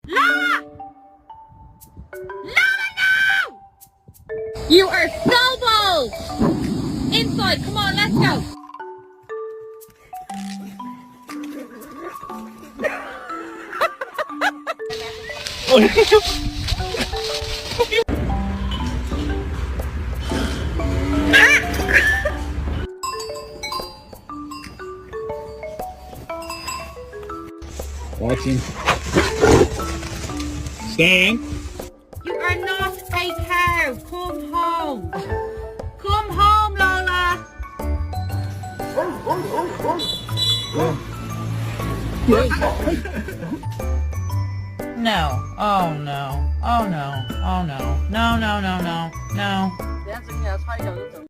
Lola! Lola, no! You are so bold! Inside, come on, let's go. Watching. Staying. You are not a cow. Come home. Come home, Lola. No. Oh no. Oh no. Oh no. No, no, no, no. No.